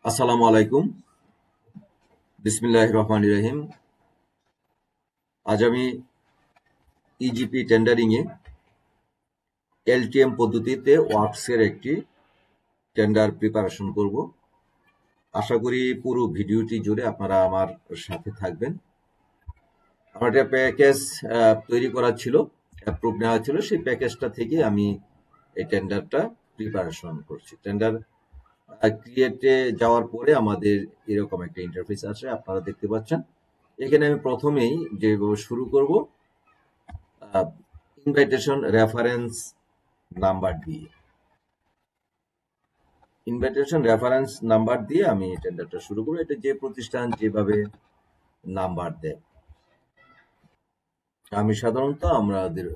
আসসালামু আলাইকুম। বিসমিল্লাহির রহমানির রহিম। আজ আমি ইজিপি টেন্ডারিং এ এলটিএম পদ্ধতিতে ওয়ার্কসের একটি টেন্ডার প্রিপারেশন করব। আশা করি পুরো ভিডিওটি জুড়ে আপনারা আমার সাথে থাকবেন। আমার একটা প্যাকেজ তৈরি করা ছিল, অ্যাপ্রুভ নেওয়া ছিল, সেই প্যাকেজটা থেকে আমি এই টেন্ডারটা প্রিপারেশন করছি। টেন্ডার ক্রিয়েটে যাওয়ার পরে আমাদের এরকম একটা ইন্টারফেস আসে, আপনারা দেখতে পাচ্ছেন। এখানে আমি প্রথমেই যেভাবে শুরু করব, ইনভাইটেশন রেফারেন্স নাম্বার দিয়ে আমি টেন্ডারটা শুরু করবো। এটা যে প্রতিষ্ঠান যেভাবে নাম্বার দেয়, আমি সাধারণত আমাদের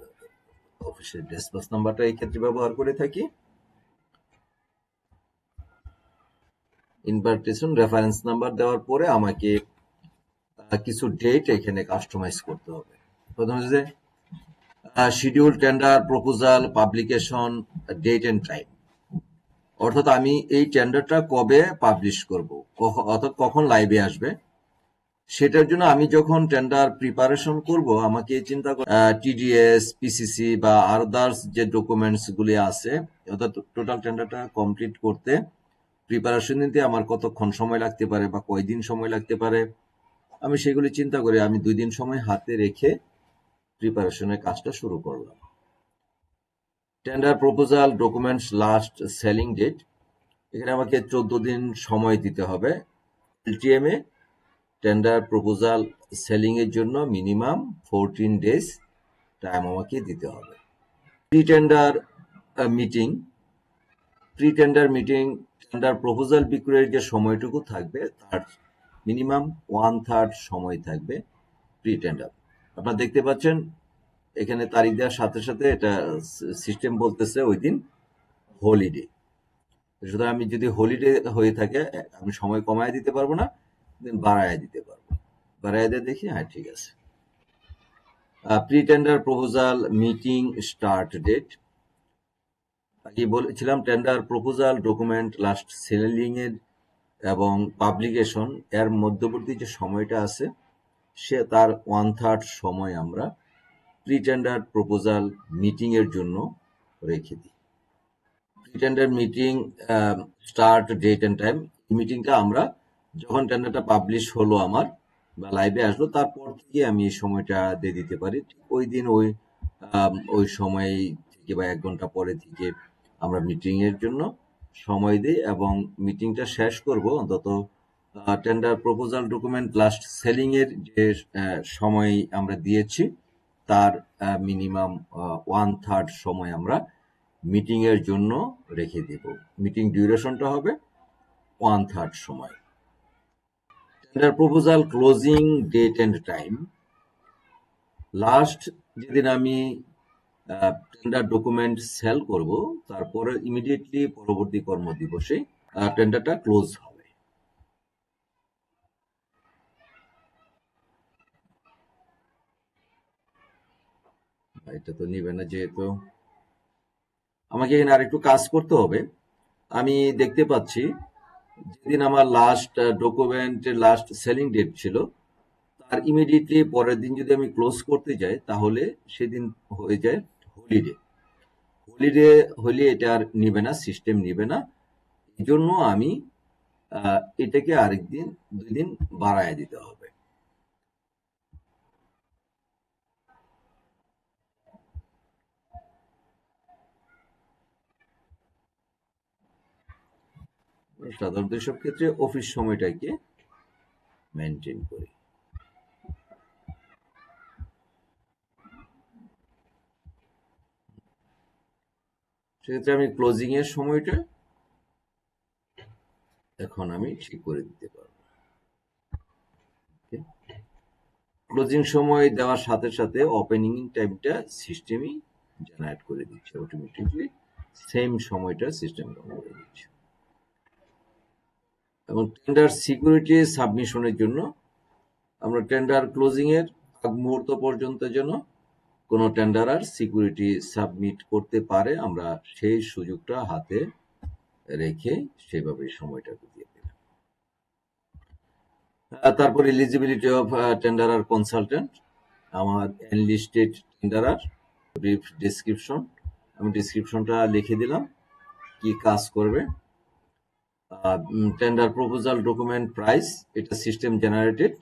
অফিসের ডেসপাস নাম্বারটা এই ক্ষেত্রে ব্যবহার করে থাকি। ইনভাইটেশন রেফারেন্স নাম্বার দেওয়ার পরে আমাকে কিছু ডেট এখানে কাস্টমাইজ করতে হবে। প্রথমে যে schedule, tender, proposal, publication, date and time, অর্থাৎ আমি এই টেন্ডারটা কবে পাবলিশ করব, অর্থাৎ কখন লাইভে আসবে, সেটার জন্য আমি যখন টেন্ডার প্রিপারেশন করব আমাকে চিন্তা করে টিডিএস, পিসিসি বা আদার্স যে ডকুমেন্টস গুলি আছে, অর্থাৎ টোটাল টেন্ডারটা কমপ্লিট করতে প্রিপারেশন নিতে আমার কতক্ষণ সময় লাগতে পারে বা কয়দিন সময় লাগতে পারে, আমি সেগুলি চিন্তা করে আমি 2 দিন সময় হাতে রেখে প্রিপারেশনের কাজটা শুরু করলাম। Tender proposal documents last selling date, এখানে আমাকে 14 দিন সময় দিতে হবে। এলটিএম এ টেন্ডার প্রপোজাল সেলিং এর জন্য মিনিমাম 14 ডেজ টাইম আমাকে দিতে হবে। Pre tender meeting tender proposal বিক্রয়ের যে সময়টুকু থাকবে তার মিনিমাম 1/3 সময় থাকবে প্রি টেন্ডার। আপনারা দেখতে পাচ্ছেন এখানে তারিখ দেওয়ার সাথে সাথে এটা সিস্টেম বলতেছে ওই দিন হলিডে। সুতরাং আমি যদি হলিডে হয়ে থাকে আমি সময় কমায় দিতে পারবো না, বাড়ায় দিতে পারবো। বাড়ায় দিয়ে দেখি, হ্যাঁ ঠিক আছে। Pre tender proposal meeting start date, আগে বলেছিলাম tender proposal document last selling এর এবং পাবলিকেশন এর মধ্যবর্তী যে সময়টা আছে সে তার 1/3 সময় আমরা প্রি টেন্ডার প্রপোজাল মিটিং এর জন্য রেখে দিই। Pre tender meeting start date and time, মিটিংটা আমরা যখন টেন্ডারটা পাবলিশ হলো আমার বা লাইভে আসলো তারপর থেকে আমি এই সময়টা দিয়ে দিতে পারি। ওই দিন ওই সময় থেকে বা 1 ঘন্টা পরে থেকে আমরা মিটিং এর জন্য সময় দিই এবং মিটিংটা শেষ করব অন্তত tender proposal document last selling এর যে সময় আমরা দিয়েছি তার মিনিমাম 1/3 সময় আমরা মিটিং এর জন্য রেখে দেব। মিটিং ডিউরেশনটা হবে 1/3 সময়। Tender proposal closing date and time, last যেদিন আমি টেন্ডার ডকুমেন্ট সেল করব তারপরে ইমিডিয়েটলি পরবর্তী কর্মদিবসে টেন্ডারটা ক্লোজ হবে। এটা তো নিবে না, যেহেতু আমাকে এখানে আরেকটু কাজ করতে হবে। আমি দেখতে পাচ্ছি যেদিন আমার লাস্ট ডকুমেন্টের লাস্ট সেলিং ডেট ছিল তার ইমিডিয়েটলি পরের দিন যদি আমি ক্লোজ করতে যাই তাহলে সেদিন হয়ে যায় হলিডে। হলিডে হলে এটা আর নিবে না, সিস্টেম নিবে না। এই জন্য আমি এটাকে আরেকদিন 2 দিন বাড়ায় দিতে হবে। সাধারণত সব ক্ষেত্রে অফিস সময়টাকে মেনটেন করি। সেক্ষেত্রে আমি ক্লোজিং এর সময়টা এখন আমি ঠিক করে দিতে পারবো। ক্লোজিং সময় দেওয়ার সাথে সাথে ওপেনিং টাইমটা সিস্টেমই জেনারেট করে দিচ্ছে, অটোমেটিকলি সেম সময়টা সিস্টেম করে দিচ্ছে। এবং টেন্ডার সিকিউরিটি সাবমিশনের জন্য আমরা টেন্ডার ক্লোজিং এর আগ মুহূর্ত পর্যন্ত যেন কোনো টেন্ডারার সিকিউরিটি সাবমিট করতে পারে আমরা সেই সুযোগটা হাতে রেখে সেভাবে সময়টা দিয়ে দিলাম। তারপর এলিজিবিলিটি অফ টেন্ডারার কনসালটেন্ট, আমার এনলিস্টেড টেন্ডারার, ব্রিফ ডেসক্রিপশন, আমি ডেসক্রিপশনটা লিখে দিলাম কি কাজ করবে। টেন্ডার প্রপোজাল ডকুমেন্ট প্রাইস, এটা সিস্টেম জেনারেটেড।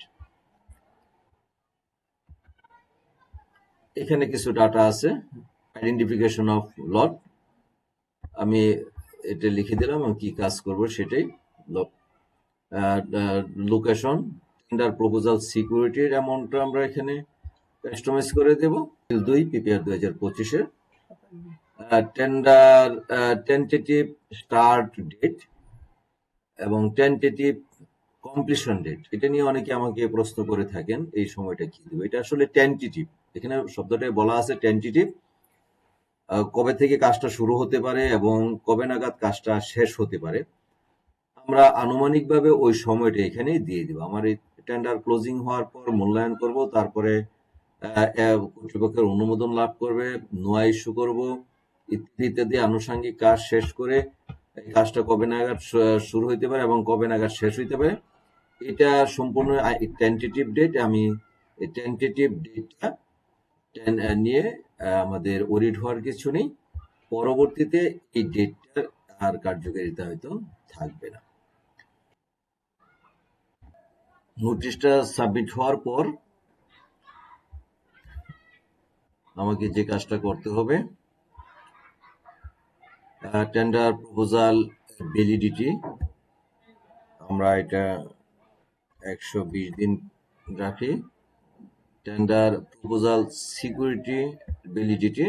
এখানে কিছু ডাটা আছে, আইডেন্টিফিকেশন অফ লট, আমি এটা লিখে দিলাম এবং কি কাজ করব সেটাই। লোকেশন, টেন্ডার প্রপোজাল সিকিউরিটির অ্যামাউন্টটা আমরা এখানে কাস্টমাইজ করে দেব 2 পিপিআর 2025-এর। টেন্ডার টেন্টেটিভ স্টার্ট ডেট এবং টেন্টেটিভ কমপ্লিশন ডেট, এটা নিয়ে অনেকে আমাকে প্রশ্ন করে থাকেন এই সময়টা কি দেবে। এটা আসলে টেন্টেটিভ, এখানে শব্দটাই বলা আছে টেন্টেটিভ, কবে থেকে কাজটা শুরু হতে পারে এবং কবে নাগাদ কাজটা শেষ হতে পারে আমরা আনুমানিকভাবে ওই সময়টা এখানে দিয়ে দিব। আমার এই টেন্ডার ক্লোজিং হওয়ার পর মূল্যায়ন করব, তারপরে কর্তৃপক্ষের অনুমোদন লাভ করবে, নোয়া ইস্যু করব, ইত্যাদি ইত্যাদি আনুষঙ্গিক কাজ শেষ করে এই কাজটা কবে নাগাদ শুরু হইতে পারে এবং কবে নাগাদ শেষ হইতে পারে, এটা সম্পূর্ণ টেন্টেটিভ ডেট। আমি এই টেন্টেটিভ ডেটটা নিয়ে আমাদের অডিট হওয়ার কিছু নেই, পরবর্তীতে এই ডেটটার আর কার্যকারিতা হয়তো থাকবে না। নোটিশটা সাবমিট হওয়ার পর আমাকে যে কাজটা করতে হবে, টেন্ডার প্রপোজাল ভ্যালিডিটি, আমরা এটা 120 দিন রাখি। টেন্ডার প্রপোজাল সিকিউরিটি ভ্যালিডিটি,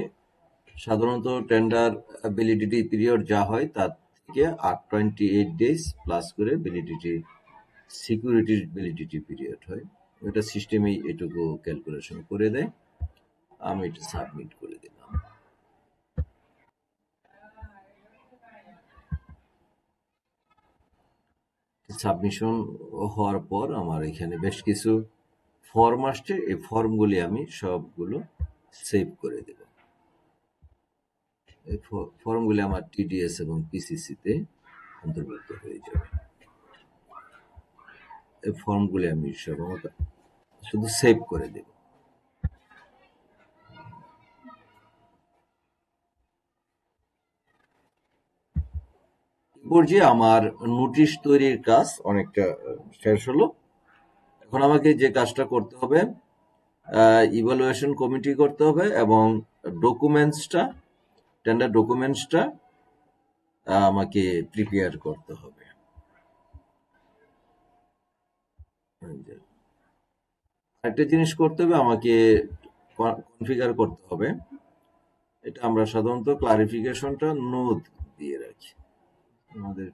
সাধারণত টেন্ডার ভ্যালিডিটি পিরিয়ড যা হয় তার থেকে 28 ডেজ প্লাস করে ভ্যালিডিটি সিকিউরিটির ভ্যালিডিটি পিরিয়ড হয়, এটা সিস্টেমেই এটুকু ক্যালকুলেশন করে দেয়। আমি এটা সাবমিট করে দিলাম। সাবমিশন হওয়ার পর আমার এখানে বেশ কিছু ফর্ম আসছে, এই ফর্মগুলি আমি সবগুলো সেভ করে দেব। এই ফর্মগুলি আমার টিডিএস এবং পিসিসিতে অন্তর্ভুক্ত হয়ে যাবে। এই ফর্মগুলি আমি সব শুধু সেভ করে দেব। পর্যায়ে আমার নোটিশ তৈরির কাজ অনেকটা শেষ হলো। এখন আমাকে যে কাজটা করতে হবে, ইভালুয়েশন কমিটি করতে হবে এবং ডকুমেন্টসটা, টেন্ডার ডকুমেন্টসটা আমাকে প্রিপেয়ার করতে হবে। একটা জিনিস করতে হবে, আমাকে কনফিগার করতে হবে। এটা আমরা সাধারণত ক্লারিফিকেশনটা নোট দিয়ে রাখি আমাদের।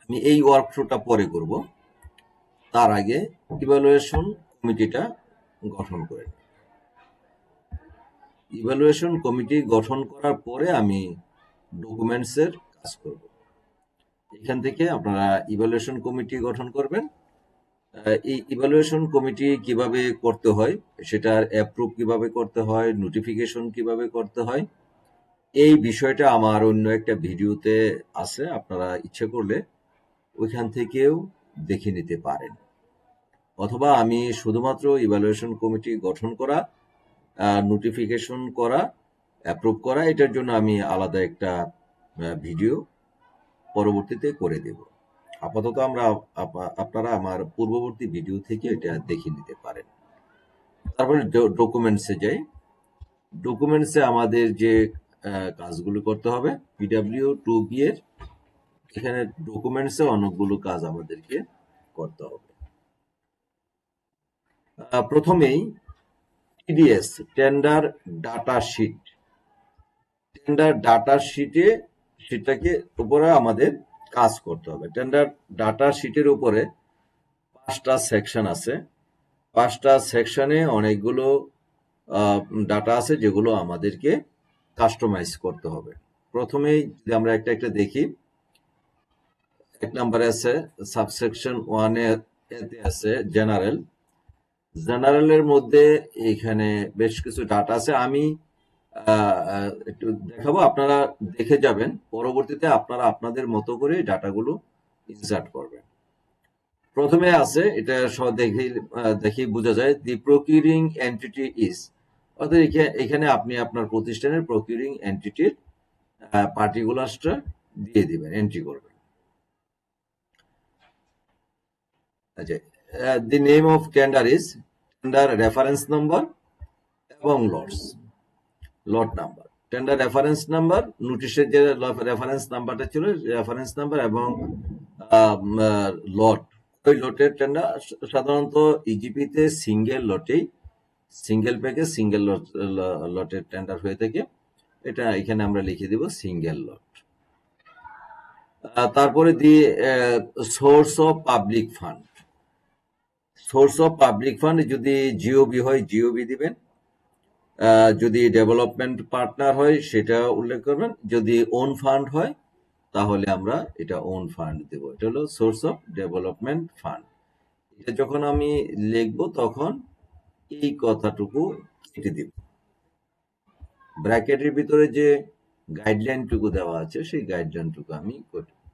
আমি এই ওয়ার্কফ্লোটা পরে করব, তার আগে ইভালুয়েশন কমিটিটা গঠন করে নিই। ইভালুয়েশন কমিটি গঠন করার পরে আমি ডকুমেন্টসের কাজ করব। এখান থেকে আপনারা ইভালুয়েশন কমিটি গঠন করবেন। এই ইভালুয়েশন কমিটি কিভাবে করতে হয়, সেটার অ্যাপ্রুভ কিভাবে করতে হয়, নোটিফিকেশন কিভাবে করতে হয়, এই বিষয়টা আমার অন্য একটা ভিডিওতে আছে, আপনারা ইচ্ছে করলে ওইখান থেকেও দেখে নিতে পারেন। অথবা আমি শুধুমাত্র ইভালুয়েশন কমিটি গঠন করা, নোটিফিকেশন করা, অ্যাপ্রুভ করা, এটার জন্য আমি আলাদা একটা ভিডিও পরবর্তীতে করে দেব। আপাতত আপনারা আমার পূর্ববর্তী ভিডিও থেকে এটা দেখে নিতে পারেন। তারপরে ডকুমেন্টসে যাই। ডকুমেন্টসে আমাদের যে কাজগুলো করতে হবে, PW2B এর এখানে ডকুমেন্টসে অনেকগুলো কাজ আমাদেরকে করতে হবে। প্রথমেই TDS, tender data sheet. Tender data শিটে সেটাকে উপরে আমাদের কাজ করতে হবে। টেন্ডার ডাটা শিটের উপরে 5টা সেকশন আছে। 5টা সেকশনে অনেকগুলো ডাটা আছে যেগুলো আমাদেরকে কাস্টমাইজ করতে হবে। প্রথমেই যদি আমরা একটা একটা দেখি, 1 নম্বরে আছে সাবসেকশন 1 এতে আছে জেনারেল। জেনারেলের মধ্যে এখানে বেশ কিছু ডাটা আছে। আমি একটু দেখাবো, আপনারা দেখে যাবেন, পরবর্তীতে আপনারা আপনাদের মতো করে ডাটাগুলো ইনসার্ট করবেন। প্রথমে আছে, এটা দেখেই বোঝা যায়, দি প্রকিউরিং এন্টিটি ইজ, অর্থাৎ এখানে আপনি আপনার প্রতিষ্ঠানের প্রকিউরিং এন্টিটির পার্টিকুলারসটা দিয়ে দিবেন, এন্ট্রি করবেন। আচ্ছা, the name of tender is, tender reference number এবং lot number. Tender reference number, নোটিশের যে রেফারেন্স নাম্বারটা ছিল রেফারেন্স নাম্বার, এবং লট, ওই লটের টেন্ডার সাধারণত ইজিপিতে সিঙ্গেল লটেই, সিঙ্গেল প্যাকেজ সিঙ্গেল লটের টেন্ডার হয়ে থাকে, এটা এখানে আমরা লিখে দিব সিঙ্গেল লট। তারপরে দি source of public fund, source of public fund যদি জিওবি হয় জিওবি দিবেন, যদি ডেভেলপমেন্ট পার্টনার হয় সেটা উল্লেখ করবেন, যদি ওন ফান্ড হয় তাহলে আমরা এটা ওন ফান্ড দেব। এটা হলো সোর্স অফ ডেভেলপমেন্ট ফান্ড। এটা যখন আমি লিখব তখন এই কথাটুকু কেটে দিব, ব্র্যাকেটের ভিতরে যে গাইডলাইনটুকু দেওয়া আছে সেই গাইডলাইনটুকু আমি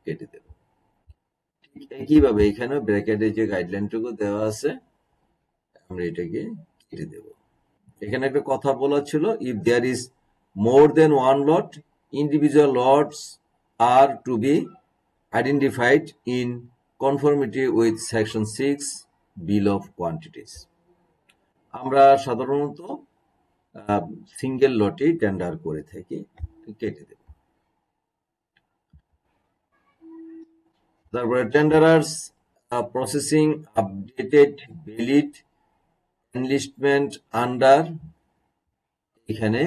কেটে দেব। একইভাবে এখানে ব্র্যাকেটে যে গাইডলাইনটুকু দেওয়া আছে আমরা এটাকে কেটে দেব। এখানে একটা কথা বলা ছিল, if there is more than one lot, individual lots are to be identified in conformity with section 6 bill of quantities. আমরা সাধারণত সিঙ্গেল লটেই টেন্ডার করে থাকি, কেটে দেব। তারপরে টেন্ডারার্স processing updated valid enlistment under, এখানে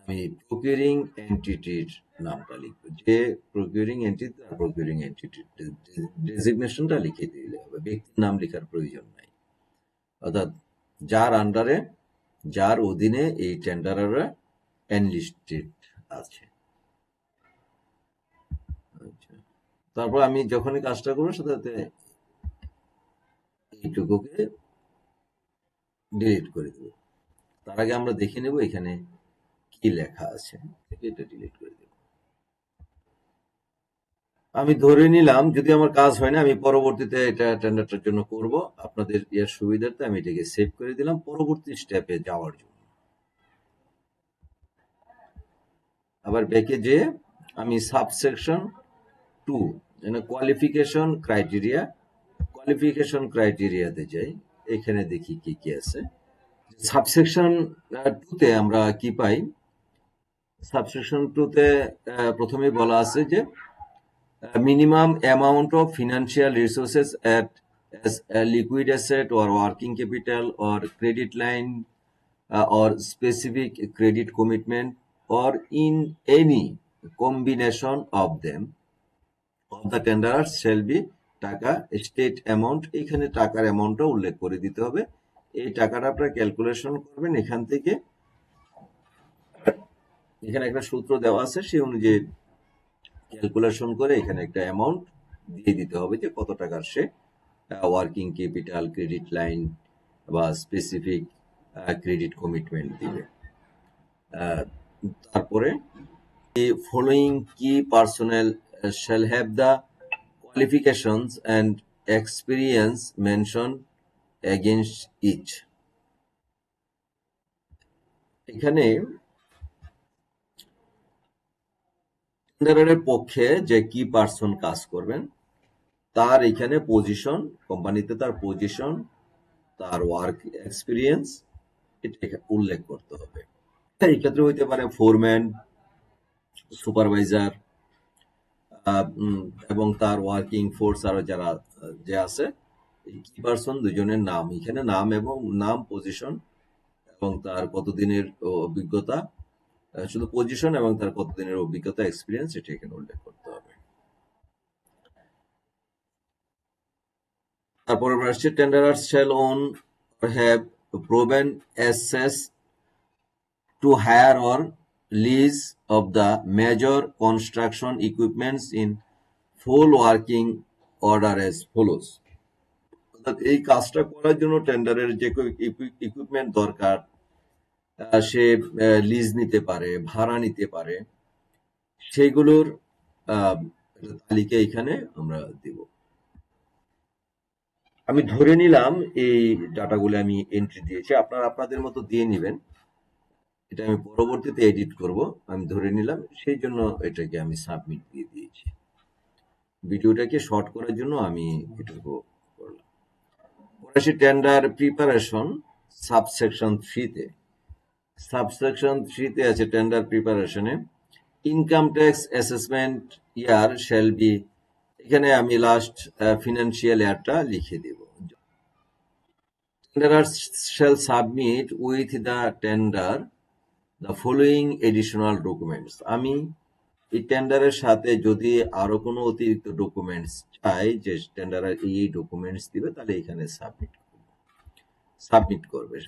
আমি প্রকিউরিং এন্টিটির নামটা লিখবো, যে প্রকিউরিং এন্টিটি আর প্রকিউরিং এন্টিটির ডেজিগনেশনটা লিখে দিলে হবে, ব্যক্তির নাম লেখার প্রয়োজন নাই। অর্থাৎ যার আন্ডারে, যার অধীনে এই টেন্ডাররা এনলিস্টেড আছে। তারপর আমি যখনই কাজটা করবো সাথে এইটুকুকে ডিলিট করে দেবো। তার আগে আমরা দেখে নেব এখানে কি লেখা আছে, এটা ডিলিট করে দেব। আমি ধরে নিলাম যদি আমার কাজ হয় না, আমি পরবর্তীতে এটা টেন্ডারটার জন্য করব, আপনাদের এর সুবিধার্থে আমি এটাকে সেভ করে দিলাম পরবর্তী স্টেপে যাওয়ার জন্য। আবার ব্যাকে যে আমি সাবসেকশন 2 কোয়ালিফিকেশন ক্রাইটেরিয়াতে যাই, এখানে দেখি কি কি আছে। সাবসেকশন 2তে আমরা কি পাই, সাবসেকশন 2তে প্রথমেই বলা আছে যে minimum amount of financial resources as a liquid asset or working capital or credit line or specific credit commitment or in any combination of them of the tenderers shall be টাকা state amount, এখানে টাকার অ্যামাউন্টটা উল্লেখ করে দিতে হবে। এই টাকাটা আপনারা ক্যালকুলেশন করবেন, এখান থেকে এখানে একটা সূত্র দেওয়া আছে, সেই অনুযায়ী ক্যালকুলেশন করে এখানে একটা অ্যামাউন্ট দিয়ে দিতে হবে যে কত টাকার সে ওয়ার্কিং ক্যাপিটাল, ক্রেডিট লাইন বা স্পেসিফিক ক্রেডিট কমিটমেন্ট দিবে। তারপরে the following key personnel shall have the qualifications and experience mentioned against each. এখানে টেন্ডারের পক্ষে যে কি পার্সন কাজ করবেন তার এখানে পজিশন, কোম্পানিতে তার পজিশন, তার ওয়ার্ক এক্সপিরিয়েন্স, এটা উল্লেখ করতে হবে। এই ক্ষেত্রে হইতে পারে ফোরম্যান, সুপারভাইজার এবং তার ওয়ার্কিং ফোর্স আরো যারা যে আছে, এই কি পার্সন দুজনের নাম, এখানে নাম এবং নাম, পজিশন এবং তার কতদিনের অভিজ্ঞতা, শুধু পজিশন এবং তার কতদিনের অভিজ্ঞতা, এক্সপিরিয়েন্স, এটা এখানে উল্লেখ করতে হবে। তারপর আসছে tenderers shall own or have proven access to hire or lease of the major construction equipments in full working order as follows. অর্থাৎ এই কাজটা করার জন্য টেন্ডারের যে ইকুইপমেন্ট দরকার সে লিজ নিতে পারে, ভাড়া নিতে পারে, সেইগুলোর একটা তালিকা এখানে আমরা দিব। আমি ধরে নিলাম এই ডাটাগুলো আমি এন্ট্রি দিয়েছি, আপনারা আপনাদের মতো দিয়ে নেবেন। এটা আমি পরবর্তীতে এডিট করব, আমি ধরে নিলাম, সেই জন্য এটাকে আমি সাবমিট দিয়ে দিয়েছি। ভিডিওটাকে শর্ট করার জন্য আমি এটুকু করলাম। পরে আসি টেন্ডার প্রিপারেশন সাবসেকশন 3-তে। সাবসেকশন 3-তে আছে টেন্ডার প্রিপারেশনে income tax assessment year shall be, এখানে আমি লাস্ট ফিনান্সিয়াল ইয়ারটা লিখে দেব। Tenderer shall submit with the tender the following additional documents. আমি এই টেন্ডারের সাথে যদি আরো কোনো অতিরিক্ত ডকুমেন্টস চাই যে টেন্ডারার এই ডকুমেন্টস দিবে, তাহলে এখানে সাবমিট করবে।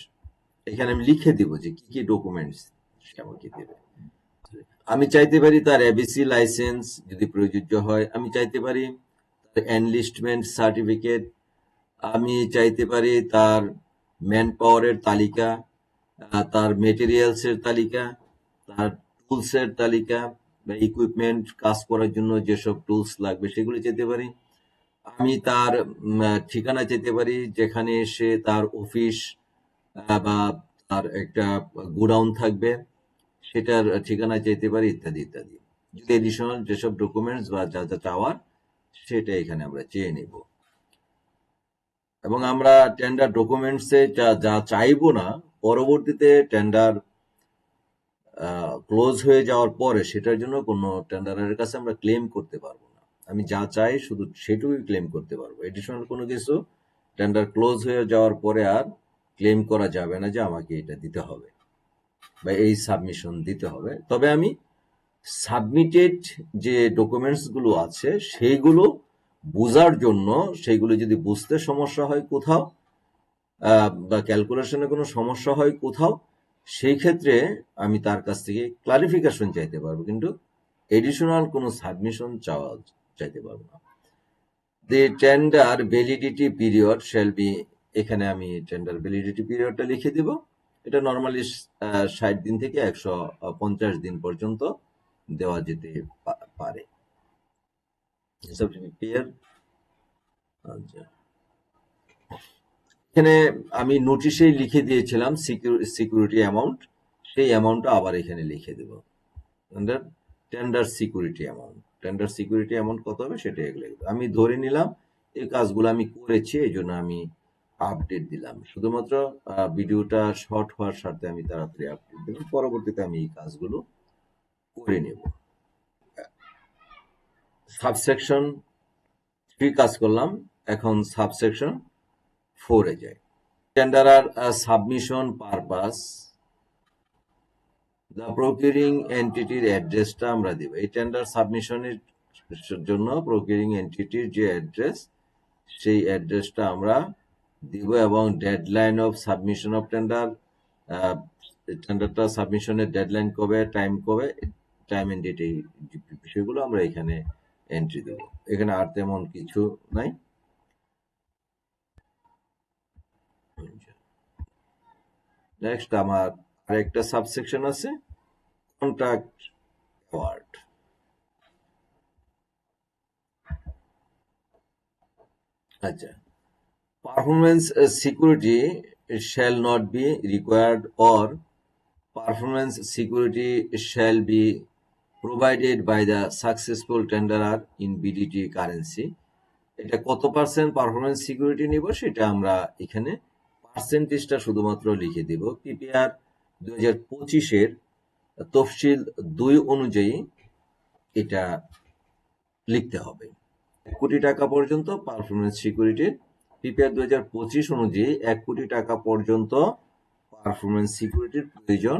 এখানে আমি লিখে দিব যে কি কি ডকুমেন্টস সে আমাকে দেবে। আমি চাইতে পারি তার এবিসি লাইসেন্স যদি প্রযোজ্য হয়, আমি চাইতে পারি তার এনলিস্টমেন্ট সার্টিফিকেট, আমি চাইতে পারি তার ম্যান পাওয়ারের তালিকা, তার মেটেরিয়ালস এর তালিকা, তার টুলস এর তালিকা বা ইকুইপমেন্ট, কাজ করার জন্য যেসব টুলস লাগবে সেগুলো চাইতে পারি। আমি তার ঠিকানা চাইতে পারি, যেখানে সে তার অফিস বা তার একটা গোডাউন থাকবে সেটার ঠিকানা চাইতে পারি, ইত্যাদি ইত্যাদি। যদি এডিশনাল যেসব ডকুমেন্টস বা যা যা চাওয়ার সেটা এখানে আমরা চেয়ে নিব। এবং আমরা টেন্ডার ডকুমেন্টসে যা যা চাইবো না, পরবর্তীতে টেন্ডার ক্লোজ হয়ে যাওয়ার পরে সেটার জন্য কোনো টেন্ডারের কাছে আমরা ক্লেম করতে পারবো না। আমি যা চাই শুধু সেটুকুই ক্লেম করতে পারবো। এডিশনাল কোনো কিছু টেন্ডার ক্লোজ হয়ে যাওয়ার পরে আর ক্লেম করা যাবে না যে আমাকে এটা দিতে হবে বা এই সাবমিশন দিতে হবে। তবে আমি সাবমিটেড যে ডকুমেন্টস গুলো আছে সেইগুলো বোঝার জন্য, সেইগুলো যদি বুঝতে সমস্যা হয় কোথাও বা ক্যালকুলেশনে কোনো সমস্যা হয় কোথাও, সেই ক্ষেত্রে আমি তার কাছ থেকে ক্লারিফিকেশন চাইতে পারবো, কিন্তু এডিশনাল কোনো সাবমিশন চাইতে পারবো না। The tender validity period shall be, এখানে আমি টেন্ডার ভ্যালিডিটি পিরিয়ডটা লিখে দিব। এটা নর্মালি 60 দিন থেকে 150 দিন পর্যন্ত দেওয়া যেতে পারে। আচ্ছা, এখানে আমি নোটিশেই লিখে দিয়েছিলাম সিকিউরিটি অ্যামাউন্ট, সেই অ্যামাউন্টটা আবার এখানে লিখে দেব। Tender security amount, tender security amount কত হবে সেটা এগুলো আমি ধরে নিলাম। এই কাজগুলো আমি করেছি, এই জন্য আমি আপডেট দিলাম। শুধুমাত্র ভিডিওটা শর্ট হওয়ার সাথে আমি তাড়াতাড়ি আপডেট দিলাম, পরবর্তীতে আমি এই কাজগুলো করে নেব। সাবসেকশন 3 কাজ করলাম, এখন সাবসেকশন 4-এ যাই। Tenderer submission purpose, the procuring এন্টিটির অ্যাড্রেসটা আমরা দিব। এই টেন্ডার সাবমিশনের জন্য প্রকিউরিং এন্টিটির যে অ্যাড্রেস, সেই অ্যাড্রেসটা আমরা দিব এবং deadline of submission of tender, টেন্ডারটা সাবমিশনের ডেডলাইন কবে, টাইম এন্ড ডেট, এই বিষয়গুলো আমরা এখানে এন্ট্রি দেব। এখানে আর তেমন কিছু নাই। নেক্সট আমার আরেকটা সাবসেকশন আছে, কন্ট্রাক্ট অ্যাওয়ার্ড। আচ্ছা, performance security shall not be required or performance security shall be provided by the successful tenderer in BDT currency। এটা কত পার্সেন্ট পারফরমেন্স সিকিউরিটি নিব সেটা আমরা এখানে পার্সেন্টেজটা শুধুমাত্র লিখে দিব। পিপিআর 2025-এর তফসিল 2 অনুযায়ী এটা লিখতে হবে। 1 কোটি টাকা পর্যন্ত পারফরমেন্স সিকিউরিটির, পিপিআর 2025 অনুযায়ী 1 কোটি টাকা পর্যন্ত পারফরমেন্স সিকিউরিটির প্রয়োজন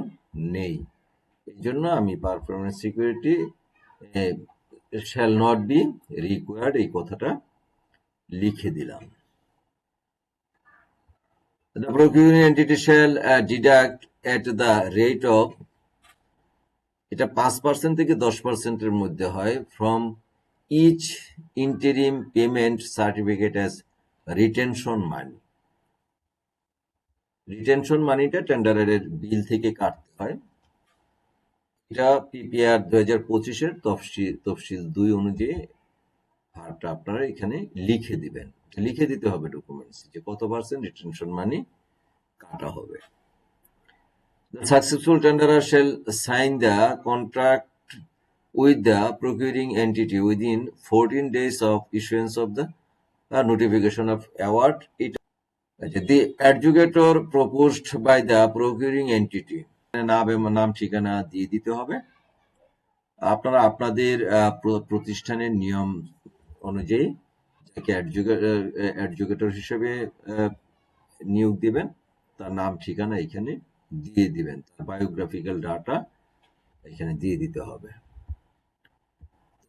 নেই। এই জন্য আমি performance security shall not be required এই কথাটা লিখে দিলাম। The procuring entity shall deduct at the rate of, এটা 5% থেকে 10%-এর মধ্যে হয়, from each interim payment certificate as retention money। Retention মানিটা টেন্ডারের বিল থেকে কাটতে হয়। এটা পিপিআর 2025-এর তফসিল 2 অনুযায়ী হারটা আপনারা এখানে লিখে দিবেন, লিখে দিতে হবে ডকুমেন্টস যে কত পার্সেন্ট রিটেনশন মানি কাটা হবে। The successful tenderer shall sign the contract with the procuring entity within 14 days of issuance of the notification of award. The adjudicator proposed by the procuring entity নাম ঠিকানা দিয়ে দিতে হবে। আপনারা আপনাদের প্রতিষ্ঠানের নিয়ম অনুযায়ী যাকে অ্যাডজুকেটর হিসেবে নিয়োগ দিবেন তার নাম ঠিকানা এখানে দিয়ে দিবেন, তার বায়োগ্রাফিক্যাল ডাটা এখানে দিয়ে দিতে হবে।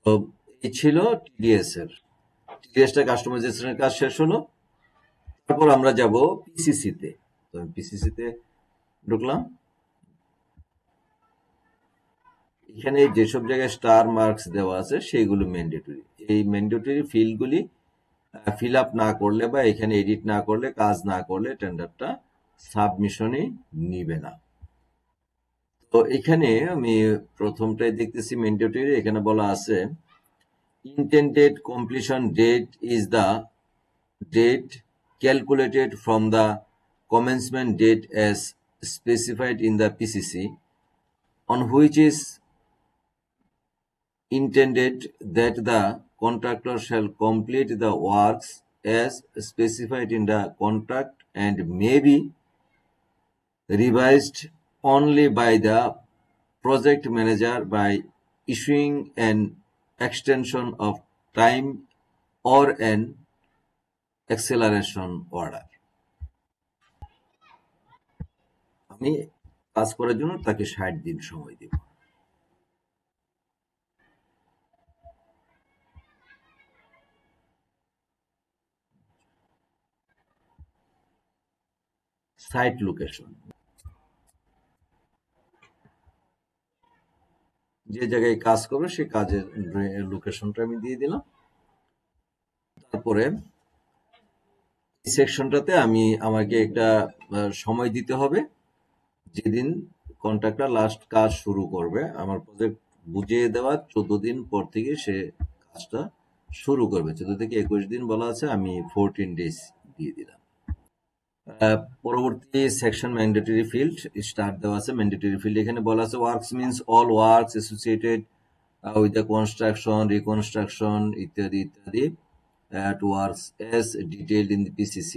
তো এই ছিল টিডিএসটা কাস্টমাইজেশনের কাজ শেষ হলো। তারপর আমরা যাব পিসিসিতে। তো আমি পিসিসিতে ঢুকলাম। এখানে যেসব জায়গায় স্টার মার্কস দেওয়া আছে সেইগুলো ম্যান্ডেটরি। এই ম্যান্ডেটরি ফিল্ডগুলি ফিল আপ না করলে বা এখানে এডিট না করলে, কাজ না করলে টেন্ডারটা সাবমিশনে নিবে না। তো এখানে আমি প্রথমটাই দেখতেছি ম্যান্ডেটরি, এখানে বলা আছে intended completion date is the date calculated from the commencement date as specified in the PCC on which is intended that the contractor shall complete the works as specified in the contract and may be revised only by the project manager by issuing an extension of time or an acceleration order. আমি কাজ করার জন্য তাকে 60 দিন সময় দেব। Site location, যে জায়গায় কাজ করবে সেই কাজের লোকেশনটা আমি দিয়ে দিলাম। তারপরে এই সেকশনটাতে আমাকে একটা সময় দিতে হবে যেদিন কন্ট্রাক্টর লাস্ট কাজ শুরু করবে। আমার প্রজেক্ট বুঝিয়ে দেওয়া 14 দিন পর থেকে সে কাজটা শুরু করবে। 14 থেকে 21 দিন বলা আছে, আমি 14 ডেজ দিয়ে দিলাম। পরবর্তী সেকশন ম্যান্ডেটরি ফিল্ড স্টার্ট দেওয়া আছে। ম্যান্ডেটরি ফিল্ড এখানে বলা আছে works means all works associated with the construction, reconstruction, ইত্যাদি ইত্যাদি at works as detailed in the PCC.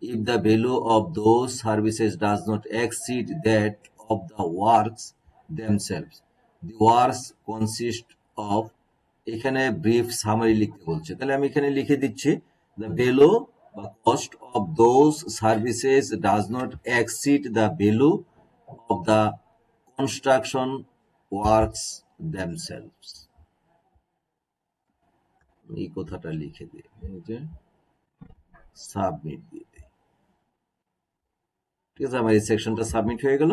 If the value of those services does not exceed that of the works themselves, the works consist of, এখানে brief summary লিখতে বলছে, তাহলে আমি এখানে লিখে দিচ্ছি the value বা cost of those services does not exceed the value of the construction works themselves. এই কথাটা লিখে দিই, সাবমিট দিয়ে দিই। ঠিক আছে, আমার এই সেকশনটা সাবমিট হয়ে গেল।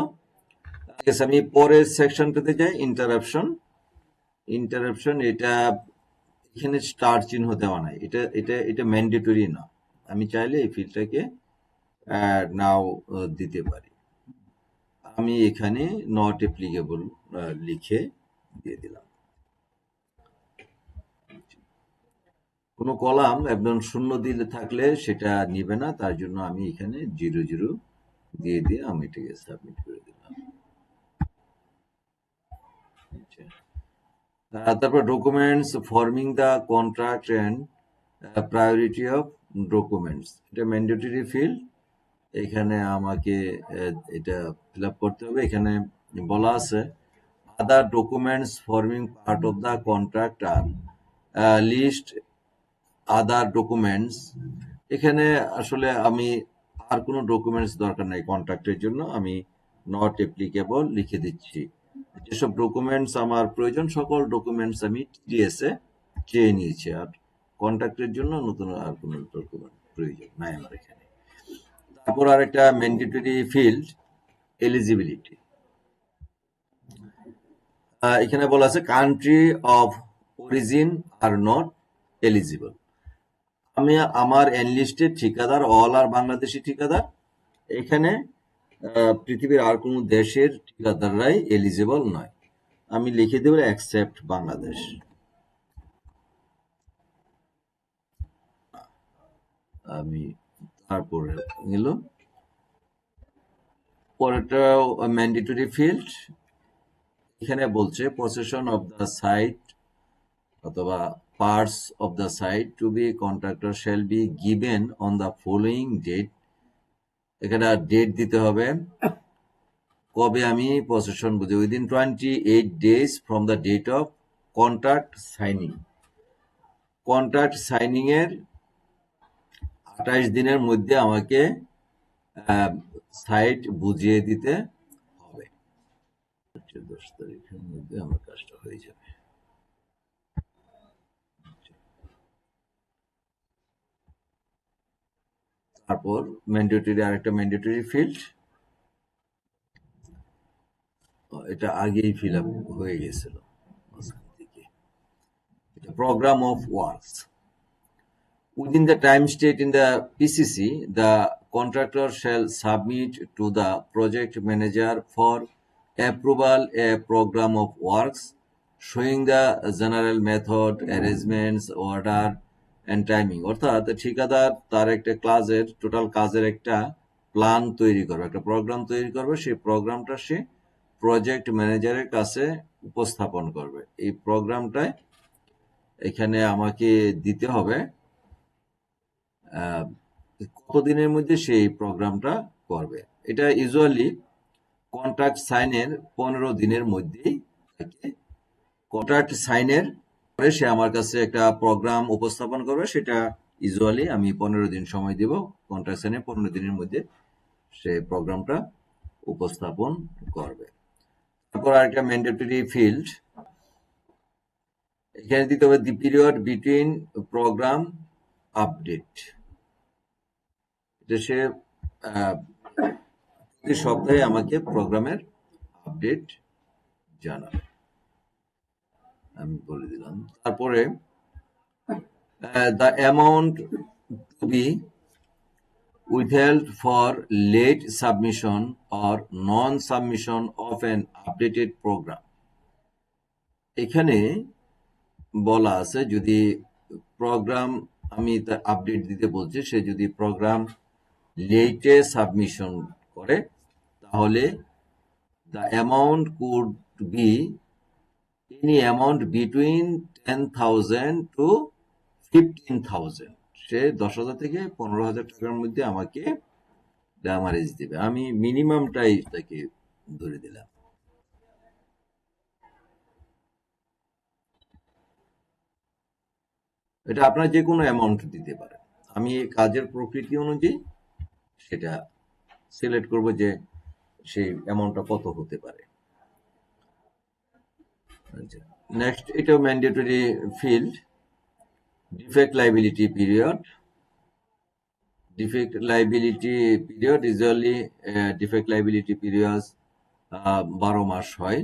ঠিক আছে, আমি পরের সেকশনটাতে যাই। ইন্টারাপশন এটা এখানে স্টার চিহ্ন দেওয়া নাই, এটা ম্যান্ডেটরি না। আমি চাইলে এই ফিল্ডটাকে নাও দিতে পারি। আমি এখানে নট অ্যাপ্লিকেবল লিখে দিয়ে দিলাম। কোনো কলাম একদম শূন্য দিলে থাকলে সেটা নিবে না, তার জন্য আমি এখানে 00 দিয়ে আমি এটাকে সাবমিট করে দিলাম। তারপর documents forming the contract and priority of documents, এটা ম্যান্ডেটরি ফিল্ড। এখানে আমাকে এটা ফিল আপ করতে হবে। এখানে বলা আছে other documents forming part of the contract আর লিস্ট আদার ডকুমেন্টস। এখানে আসলে আমি আর কোনো ডকুমেন্টস দরকার নাই কন্ট্রাক্টের জন্য, আমি নট অ্যাপ্লিকেবল লিখে দিচ্ছি। যেসব ডকুমেন্টস আমার প্রয়োজন সকল ডকুমেন্টস আমি টিডিএস এ চেয়ে নিয়েছি, আর কন্ট্রাক্টের জন্য নতুন আর কোনো ডকুমেন্ট প্রয়োজন নাই আমার এখানে। তারপর আর একটা ম্যান্ডেটরি ফিল্ড এলিজিবিলিটি। এখানে বলা আছে country of origin are not eligible. আমি আমার এনলিস্টেড ঠিকাদার অল আর বাংলাদেশি ঠিকাদার। এখানে পৃথিবীর আর কোনো দেশের ঠিকাদাররাই এলিজিবল নয়। আমি লিখে দেব অ্যাকসেপ্ট বাংলাদেশ। আমি তারপরে গেল পরেরটা ম্যান্ডেটরি ফিল্ড। এখানে বলছে পসেশন অফ দ্য সাইট অথবা parts of the site to be contractor shall be given on the following date. এখানে ডেট দিতে হবে কবে আমি পসেশন বুঝি, within 28 days from the date of contract signing. Contract signing এর 28 দিনের মধ্যে আমাকে সাইট বুঝিয়ে দিতে হবে। 10 তারিখের মধ্যে আমার কাজটা হয়ে যাবে। তারপর ম্যান্ডেটরি আরেকটা ম্যান্ডেটরি ফিল্ড, এটা আগেই ফিল আপ হয়ে গেছিল থেকে। Programme of works within the time state in the PCC, the contractor shall submit to the project manager for approval a program of works showing the general method, arrangements, order and timing. অর্থাৎ ঠিকাদার তার একটা ক্লাসের total কাজের একটা plan তৈরি করবে, একটা প্রোগ্রাম তৈরি করবে, সেই প্রোগ্রামটা সে প্রজেক্ট ম্যানেজারের কাছে উপস্থাপন করবে। এই প্রোগ্রামটায় এখানে আমাকে দিতে হবে কতদিনের মধ্যে সেই প্রোগ্রামটা করবে। এটা ইউজুয়ালি কন্ট্রাক্ট সাইনের 15 দিনের মধ্যেই থাকে। কন্ট্রাক্ট সাইনের পরে সে আমার কাছে একটা প্রোগ্রাম উপস্থাপন করবে, সেটা ইউজুয়ালি আমি 15 দিন সময় দিব। কন্ট্রাক্ট সাইনের 15 দিনের মধ্যে সে প্রোগ্রামটা উপস্থাপন করবে। তারপর আরেকটা ম্যান্ডেটরি ফিল্ড, এখানে দিতে হবে the period between program update. সে প্রতি সপ্তাহে আমাকে প্রোগ্রামের আপডেট জানাবে, আমি বলে দিলাম। তারপরে the amount to be withheld for late submission or non-submission of an updated program। এখানে বলা আছে যদি প্রোগ্রাম আমি তার আপডেট দিতে বলছি, সে যদি প্রোগ্রাম লেটে সাবমিশন করে তাহলে the amount could be any amount between 10,000 to 15,000। সে 10,000 থেকে 15,000 টাকার মধ্যে আমাকে ড্যামারেজ দিবে। আমি মিনিমামটাই তাকে ধরে দিলাম। এটা আপনার যে কোনো অ্যামাউন্ট দিতে পারে। আমি কাজের প্রকৃতি অনুযায়ী সেটা সিলেক্ট করব যে সেই অ্যামাউন্টটা কত হতে পারে। নেক্সট, এটা mandatory field, defect liability period. Defect liability period usually defect liability period 12 মাস হয়।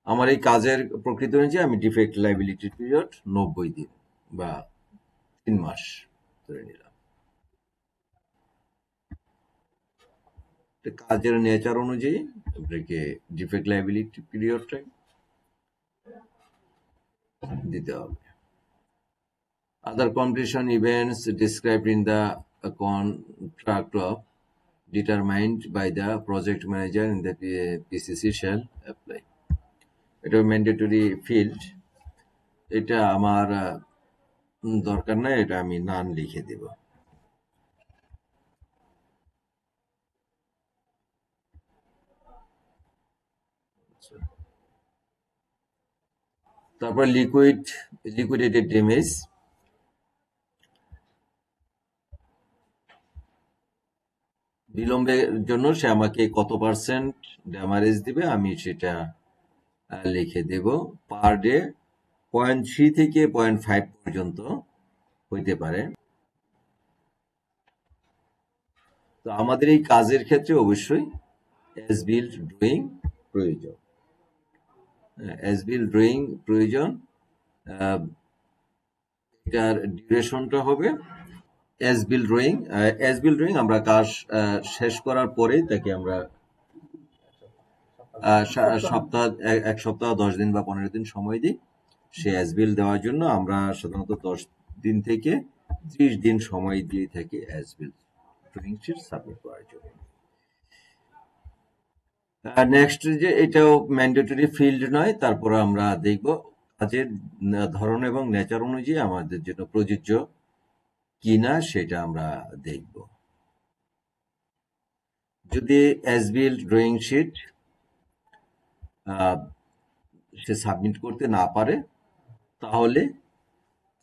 আমার এই কাজের প্রকৃতি অনুযায়ী আমি ডিফেক্ট লাইবিলিটি পিরিয়ড 90 দিন বা 3 মাস ধরে নিলাম। কাজের নেচার অনুযায়ী আপনাকে ডিফেক্ট লাইবিলিটি পিরিয়ডটা দিতে হবে। Other completion events described in the contract of determined by the project manager in the PCC shall apply। এটা ম্যান্ডেটরি ফিল্ড, এটা আমার দরকার নাই, এটা আমি নান লিখে দেব। তারপর লিকুইডেটেড ড্যামেজ। বিলম্বের জন্য সে আমাকে কত পার্সেন্ট ড্যামারেজ দিবে আমি সেটা লিখে দেব। পার ডে 0.3 থেকে 0.5 পর্যন্ত হইতে পারে। তো আমাদের এই কাজের ক্ষেত্রে অবশ্যই অ্যাজ বিল্ড ড্রয়িং প্রয়োজন। অ্যাজ বিল্ড ড্রয়িং প্রয়োজন। এটার ডিউরেশনটা হবে এস বিল ড্রয়িং। এস বিল ড্রয়িং আমরা কাজ শেষ করার পরেই তাকে আমরা এক সপ্তাহ 10 দিন বা 15 দিন সময় দিই সে এস বিল দেওয়ার জন্য। আমরা সাধারণত 10 দিন থেকে 30 দিন সময় দিয়ে থাকি এস বিল ড্রয়িং শিট সাবমিট করার জন্য। নেক্সট যে এটাও ম্যান্ডেটরি ফিল্ড নয়, তারপর আমরা দেখব কাজের ধরন এবং নেচার অনুযায়ী আমাদের জন্য প্রযোজ্য কিনা সেটা আমরা দেখব। যদি এস বিল ড্রয়িং শিট সে সাবমিট করতে না পারে তাহলে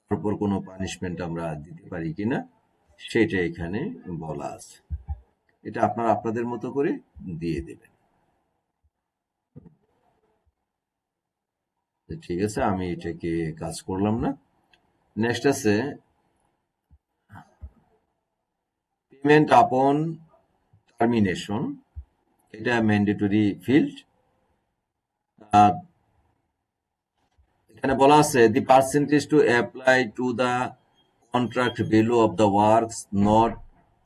তার উপর কোনো পানিশমেন্ট আমরা দিতে পারি কিনা সেটা এখানে বলা আছে। এটা আপনারা আপনাদের মতো করে দিয়ে দেবেন। ঠিক আছে, আমি এটাকে কাজ করলাম না। নেক্সট আছে পেমেন্ট আপন টার্মিনেশন। এটা ম্যান্ডেটরি ফিল্ড। এখানে বলা আছে the percentage to apply to the contract value of the works not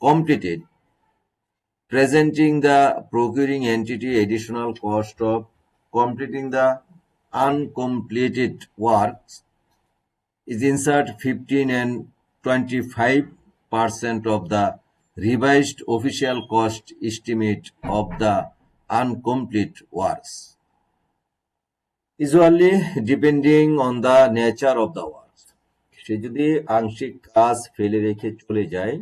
completed presenting the procuring entity additional cost of completing the uncompleted works is insert 15 and 25% of the revised official cost estimate of the incomplete works, usually depending on the nature of the works. সে যদি আংশিক কাজ ফেলে রেখে চলে যায়,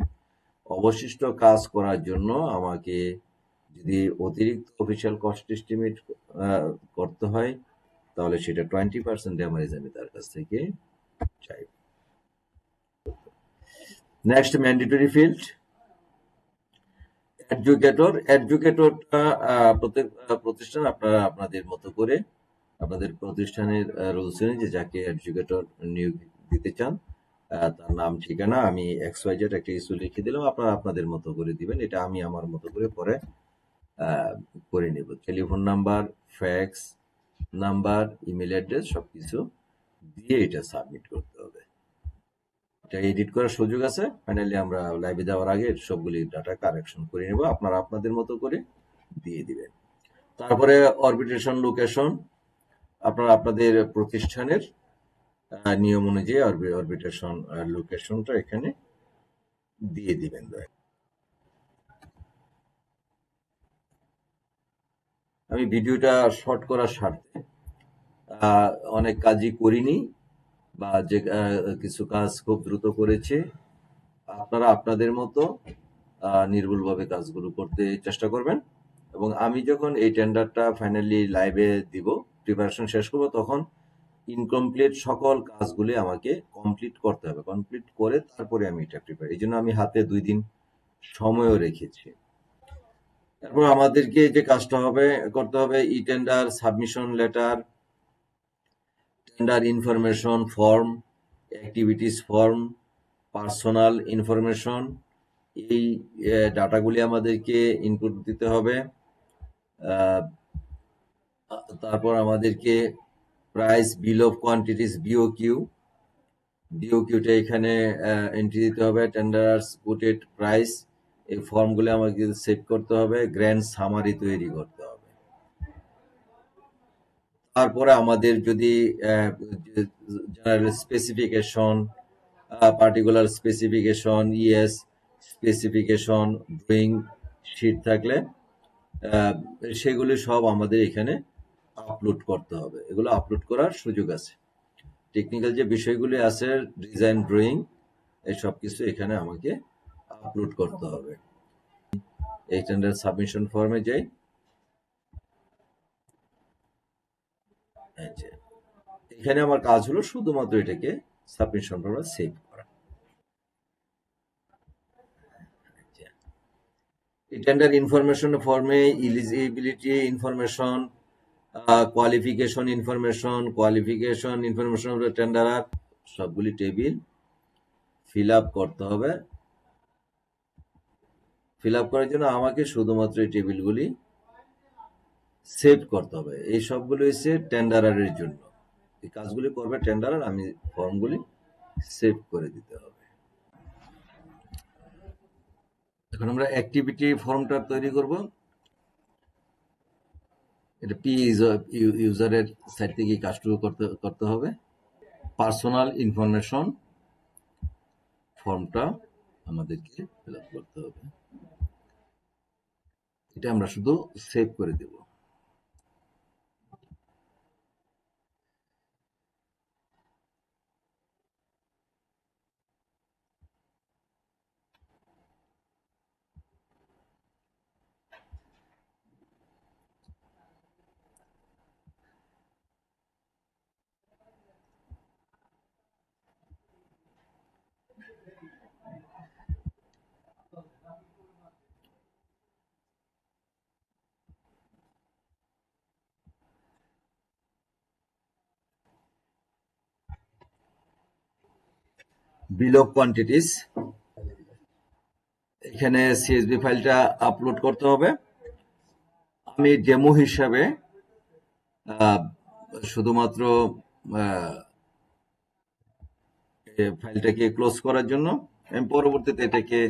অবশিষ্ট কাজ করার জন্য আমাকে যদি অতিরিক্ত অফিসিয়াল কস্ট এস্টিমেট করতে হয় তাহলে সেটা 20% ড্যামেজ আমি তার কাছ থেকে চাই। Next mandatory field educator. এডুকেটরটা প্রত্যেক প্রতিষ্ঠান আপনারা আপনাদের মতো করে আপনাদের প্রতিষ্ঠানের রুলস অনুযায়ী যাকে এডুকেটর নিয়োগ দিতে চান তার নাম ঠিকানা আমি XYZ একটা ইস্যু লিখে দিলাম, আপনারা আপনাদের মতো করে দিবেন। এটা আমি আমার মতো করে পরে করে নেব। Telephone number, fax number, email address সবকিছু দিয়ে এটা সাবমিট করতে হবে। এটা এডিট করার সুযোগ আছে। ফাইনালি আমরা লাইভে যাওয়ার আগে সবগুলি ডাটা কারেকশন করে নেব, আপনারা আপনাদের মতো করে দিয়ে দিবেন। তারপরে অরবিটেশন লোকেশন, আপনারা আপনাদের প্রতিষ্ঠানের নিয়ম অনুযায়ী অরবিটেশন লোকেশনটা এখানে দিয়ে দিবেন। আমি ভিডিওটা শর্ট করার স্বার্থে অনেক কাজই করিনি বা যে কিছু কাজ খুব দ্রুত করেছে, আপনারা আপনাদের মতো নির্ভুলভাবে কাজগুলো করতে চেষ্টা করবেন। এবং আমি যখন এই টেন্ডারটা ফাইনালি লাইভে দিব, প্রিপারেশন শেষ করবো, তখন ইনকমপ্লিট সকল কাজগুলি আমাকে কমপ্লিট করতে হবে। কমপ্লিট করে তারপরে আমি এটা প্রিপেয়ার, এই জন্য আমি হাতে 2 দিন সময়ও রেখেছি। তারপর আমাদেরকে যে কাজটা করতে হবে E tender submission letter, tender information form, activities form, personal information, এই ডাটাগুলি আমাদেরকে ইনপুট দিতে হবে। তারপর আমাদেরকে প্রাইস, বিল অফ কোয়ান্টিটিস, বিওকিউটা এখানে এন্ট্রি দিতে হবে। টেন্ডার্স কোটেড প্রাইস, এই ফর্মগুলো আমাকে সেভ করতে হবে। গ্র্যান্ড সামারি তৈরি করতে হবে। তারপরে আমাদের যদি general specification, particular specification, ES specification, drawing sheet থাকলে সেগুলি সব আমাদের এখানে আপলোড করতে হবে। এগুলো আপলোড করার সুযোগ আছে। টেকনিক্যাল যে বিষয়গুলি আছে, ডিজাইন, ড্রয়িং, এই সব কিছু এখানে আমাকে আপলোড করতে হবে। এই টেন্ডার সাবমিশন ফর্মে যাই, এখানে আমার কাজ হলো শুধুমাত্র এটাকে সাবমিশন ফর্মে সেভ করা। এই টেন্ডার ইনফরমেশন ফর্মে eligibility information, qualification information of the টেন্ডারার সবগুলি টেবিল ফিল আপ করতে হবে। ফিল আপ করার জন্য আমাকে শুধুমাত্র এই টেবিলগুলি সেভ করতে হবে। এই সবগুলো হচ্ছে টেন্ডারারের জন্য, এই কাজগুলি করবে টেন্ডারার, আমি ফর্মগুলি সেভ করে দিতে হবে। এখন আমরা অ্যাক্টিভিটি ফর্মটা তৈরি করব। এটা পি ইউজারের সাইট থেকে কাজটুকু করতে হবে। পার্সোনাল ইনফরমেশন ফর্মটা আমাদেরকে ফিল আপ করতে হবে। এটা আমরা শুধু সেভ করে দেব। বিল অফ কোয়ান্টিটিস, এখানে সিএসভি ফাইলটা আপলোড করতে হবে। আমি ডেমো হিসাবে শুধুমাত্র ফাইলটাকে ক্লোজ করার জন্য আমি পরবর্তীতে এটাকে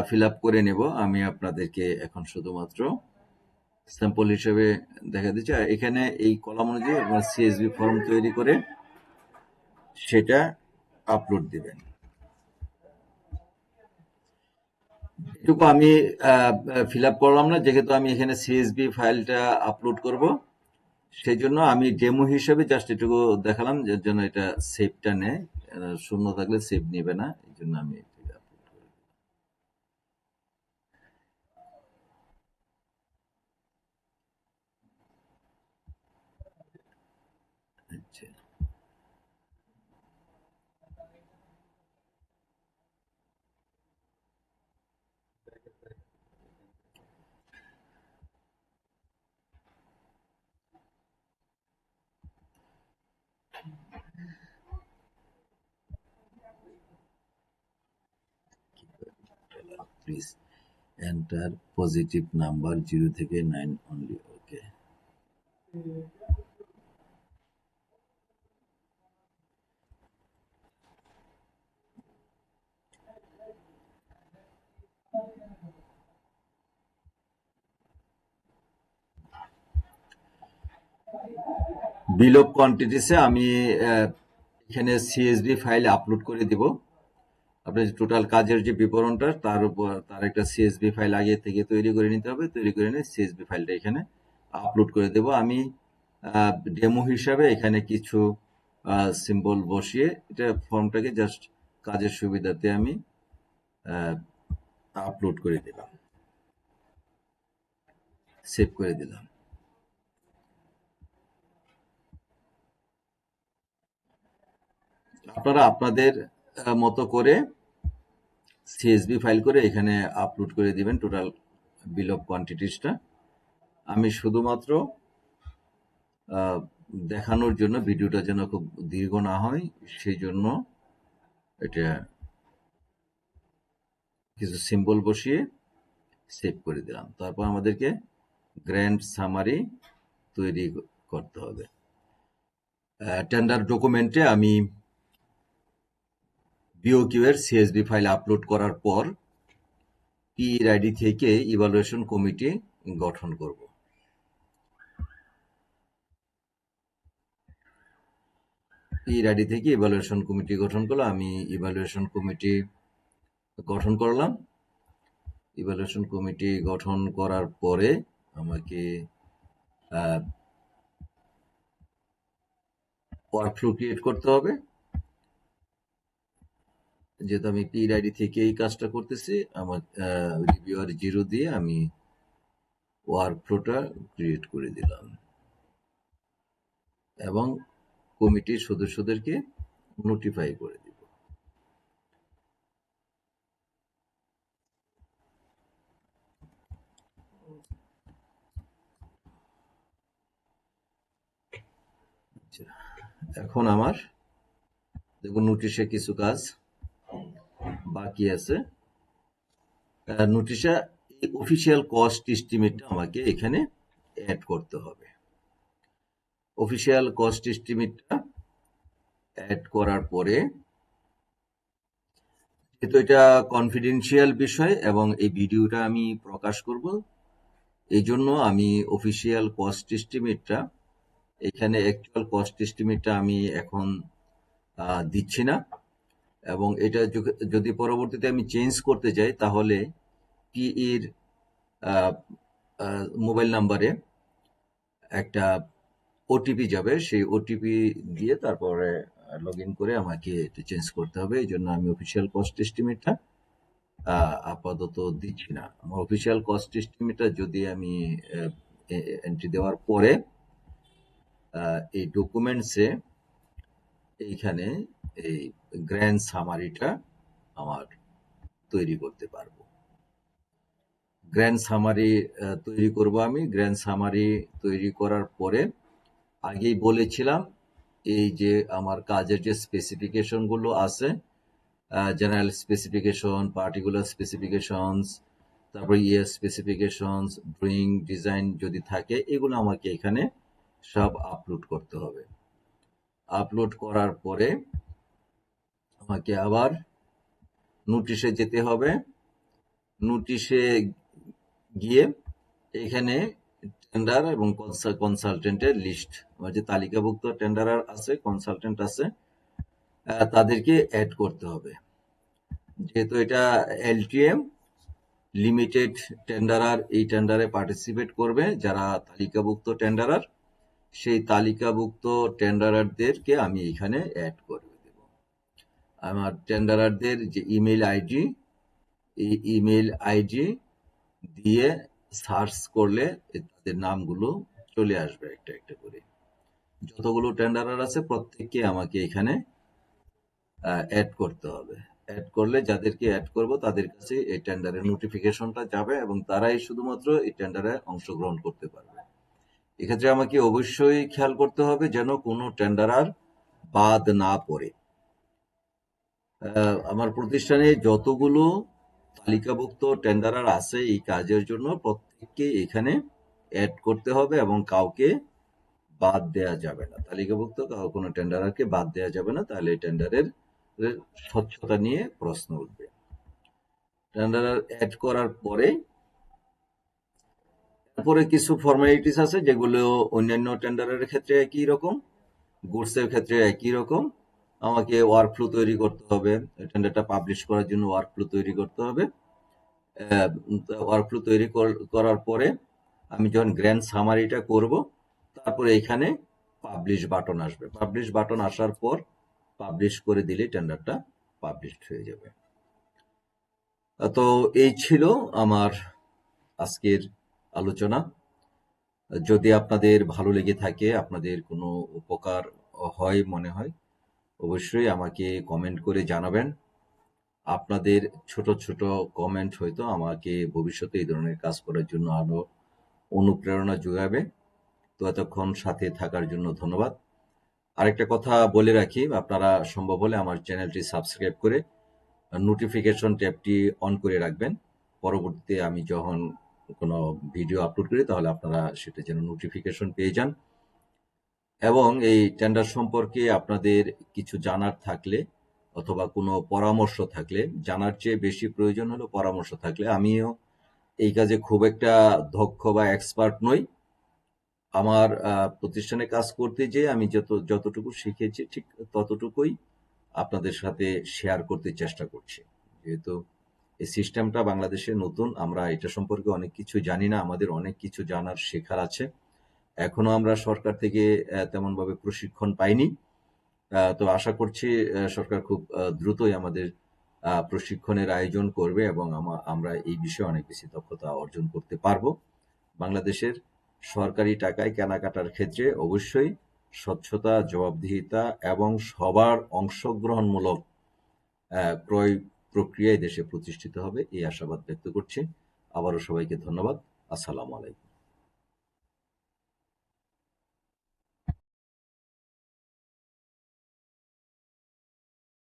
ফিল আপ করে নেব। আমি আপনাদেরকে এখন শুধুমাত্র স্যাম্পল হিসেবে দেখা দিচ্ছি। এখানে এই কলাম অনুযায়ী আপনার সিএসভি ফর্ম তৈরি করে সেটা আপলোড দিবেন। এটুকু আমি ফিল আপ করলাম না, যেহেতু আমি এখানে সিএসভি ফাইলটা আপলোড করব, সেই জন্য আমি ডেমো হিসেবে জাস্ট এটুকু দেখালাম, যার জন্য এটা সেভটা নেয়। শূন্য থাকলে সেভ নেবে না, এই জন্য আমি আচ্ছা, প্লিজ এন্টার পজিটিভ নাম্বার 0 থেকে 9 অনলি। ওকে, বিল অফ কোয়ান্টিটিসে আমি এখানে সিএসভি ফাইল আপলোড করে দিব। আপনার টোটাল কাজের যে বিবরণটা, তার উপর তার একটা সিএসভি ফাইল আগে থেকে তৈরি করে নিতে হবে। তৈরি করে নিয়ে সিএসভি ফাইলটা এখানে আপলোড করে দেব। আমি ডেমো হিসাবে এখানে কিছু সিম্বল বসিয়ে এটা ফর্মটাকে জাস্ট কাজের সুবিধাতে আমি আপলোড করে দিলাম, সেভ করে দিলাম। আপনারা আপনাদের মতো করে সিএসভি ফাইল করে এখানে আপলোড করে দিবেন টোটাল বিল অফ কোয়ান্টিটিসটা। আমি শুধুমাত্র দেখানোর জন্য, ভিডিওটা যেন খুব দীর্ঘ না হয় সেই জন্য এটা কিছু সিম্বল বসিয়ে সেভ করে দিলাম। তারপর আমাদেরকে গ্র্যান্ড সামারি তৈরি করতে হবে। টেন্ডার ডকুমেন্টে আমি বিওকিউ এর সিএসভি ফাইল আপলোড করার পর পিআইডি থেকে ইভালুয়েশন কমিটি গঠন করব। পিআইডি থেকে ইভালুয়েশন কমিটি গঠন করলে আমি ইভালুয়েশন কমিটি গঠন করলাম। ইভালুয়েশন কমিটি গঠন করার পরে আমাকে ওয়ার্কফ্লো ক্রিয়েট করতে হবে। যেহেতু আমি পিআইডি থেকে এই কাজটা করতেছি, আমার রিভিউয়ার 0 দিয়ে আমি ওয়ার্কফ্লোটা ক্রিয়েট করে দিলাম এবং কমিটির সদস্যদেরকে নোটিফাই করে দিব। এখন আমার দেখুন নোটিশে কিছু কাজ বাকি আছে। নোটিশে অফিসিয়াল কস্ট এস্টিমেটটা আমাকে এখানে অ্যাড করতে হবে। অফিসিয়াল কস্ট এস্টিমেটটা অ্যাড করার পরে কিন্তু এটা কনফিডেন্সিয়াল বিষয় এবং এই ভিডিওটা আমি প্রকাশ করব, এই জন্য আমি অফিসিয়াল কস্ট এস্টিমেটটা, এখানে অ্যাকচুয়াল কস্ট এস্টিমেটটা আমি এখন দিচ্ছি না। এবং এটা যদি পরবর্তীতে আমি চেঞ্জ করতে যাই, তাহলে পিইর মোবাইল নাম্বারে একটা ওটিপি যাবে, সেই ওটিপি দিয়ে তারপরে লগ ইন করে আমাকে এটা চেঞ্জ করতে হবে। এই জন্য আমি অফিসিয়াল কস্ট এস্টিমেটটা আপাতত দিচ্ছি না। আমার অফিসিয়াল কস্ট এস্টিমেটটা যদি আমি এন্ট্রি দেওয়ার পরে এই ডকুমেন্টসে এইখানে এই গ্র্যান্ড সামারিটা আমার তৈরি করতে পারবো। গ্র্যান্ড সামারি তৈরি করব আমি। গ্র্যান্ড সামারি তৈরি করার পরে আগেই বলেছিলাম, এই যে আমার কাজের যে স্পেসিফিকেশনগুলো আছে, জেনারেল স্পেসিফিকেশন, পার্টিকুলার স্পেসিফিকেশনস, তারপর স্পেসিফিকেশনস, ড্রয়িং, ডিজাইন যদি থাকে, এগুলো আমাকে এখানে সব আপলোড করতে হবে। আপলোড করার পরে আমাকে আবার নোটিশে যেতে হবে। নোটিশে গিয়ে এখানে টেন্ডার এবং কনসালটেন্টের লিস্ট, আমার যে তালিকাভুক্ত টেন্ডারার আছে, কনসালটেন্ট আছে, তাদেরকে অ্যাড করতে হবে। যেহেতু এটা এলটিএম লিমিটেড টেন্ডারার এই টেন্ডারে পার্টিসিপেট করবে, যারা তালিকাভুক্ত টেন্ডারার, সেই তালিকাভুক্ত টেন্ডারারদেরকে আমি এখানে অ্যাড করে দেব। আমার টেন্ডারারদের যে ইমেল আইডি, এই ইমেল আইডি দিয়ে সার্চ করলে তাদের নামগুলো চলে আসবে একটা একটা করে। যতগুলো টেন্ডারার আছে প্রত্যেককে আমাকে এখানে অ্যাড করতে হবে। অ্যাড করলে যাদেরকে অ্যাড করব তাদের কাছে এই টেন্ডারের নোটিফিকেশনটা যাবে এবং তারাই শুধুমাত্র এই টেন্ডারে অংশগ্রহণ করতে পারবে। এক্ষেত্রে আমাকে অবশ্যই খেয়াল করতে হবে যেন কোনো টেন্ডারার বাদ না পড়ে। আমার প্রতিষ্ঠানে যতগুলো তালিকাভুক্ত টেন্ডারার আছে এই কাজের জন্য, প্রত্যেককে এখানে অ্যাড করতে হবে এবং কাউকে বাদ দেয়া যাবে না। তালিকাভুক্ত কোনো টেন্ডারারকে বাদ দেয়া যাবে না, তাহলে এই টেন্ডারের স্বচ্ছতা নিয়ে প্রশ্ন উঠবে। টেন্ডারার অ্যাড করার পরে তারপরে কিছু ফর্মালিটিস আছে যেগুলো অন্যান্য টেন্ডারের ক্ষেত্রে একই রকম, গুডসের ক্ষেত্রে একই রকম। আমাকে ওয়ার্কফ্লো তৈরি করতে হবে, টেন্ডারটা পাবলিশ করার জন্য ওয়ার্কফ্লো তৈরি করতে হবে। ওয়ার্কফ্লো তৈরি করার পরে আমি যখন গ্র্যান্ড সামারিটা করব, তারপরে এখানে পাবলিশ বাটন আসবে। পাবলিশ বাটন আসার পর পাবলিশ করে দিলে টেন্ডারটা পাবলিশড হয়ে যাবে। তো এই ছিল আমার আজকের আলোচনা। যদি আপনাদের ভালো লেগে থাকে, আপনাদের কোনো উপকার হয় মনে হয়, অবশ্যই আমাকে কমেন্ট করে জানাবেন। আপনাদের ছোট ছোট কমেন্ট হয়তো আমাকে ভবিষ্যতে এই ধরনের কাজ করার জন্য আরো অনুপ্রেরণা যোগাবে। তো এতক্ষণ সাথে থাকার জন্য ধন্যবাদ। আরেকটা কথা বলে রাখি, আপনারা সম্ভব হলে আমার চ্যানেলটি সাবস্ক্রাইব করে নোটিফিকেশন ট্যাবটি অন করে রাখবেন। পরবর্তীতে আমি যখন কোনো ভিডিও আপলোড করি তাহলে আপনারা সেটা যেন নোটিফিকেশন পেয়ে যান। এবং এই টেন্ডার সম্পর্কে আপনাদের কিছু জানার থাকলে অথবা কোনো পরামর্শ থাকলে, জানার চেয়ে বেশি প্রয়োজন হলো পরামর্শ থাকলে, আমিও এই কাজে খুব একটা দক্ষ বা এক্সপার্ট নই। আমার প্রতিষ্ঠানে কাজ করতে যেয়ে আমি যতটুকু শিখেছি ঠিক ততটুকুই আপনাদের সাথে শেয়ার করতে চেষ্টা করছি। যেহেতু এই সিস্টেমটা বাংলাদেশে নতুন, আমরা এটা সম্পর্কে অনেক কিছু জানি না, আমাদের অনেক কিছু জানার শেখার আছে। এখনো আমরা সরকার থেকে তেমনভাবে প্রশিক্ষণ পাইনি। তো আশা করছি সরকার খুব দ্রুতই আমাদের প্রশিক্ষণের আয়োজন করবে এবং আমরা এই বিষয়ে অনেক বেশি দক্ষতা অর্জন করতে পারবো। বাংলাদেশের সরকারি টাকায় কেনাকাটার ক্ষেত্রে অবশ্যই স্বচ্ছতা, জবাবদিহিতা এবং সবার অংশগ্রহণমূলক ক্রয় প্রক্রিয়ায় দেশে প্রতিষ্ঠিত হবে, এই আশাবাদ ব্যক্ত করছি। আবারও সবাইকে ধন্যবাদ। আসসালামু আলাইকুম।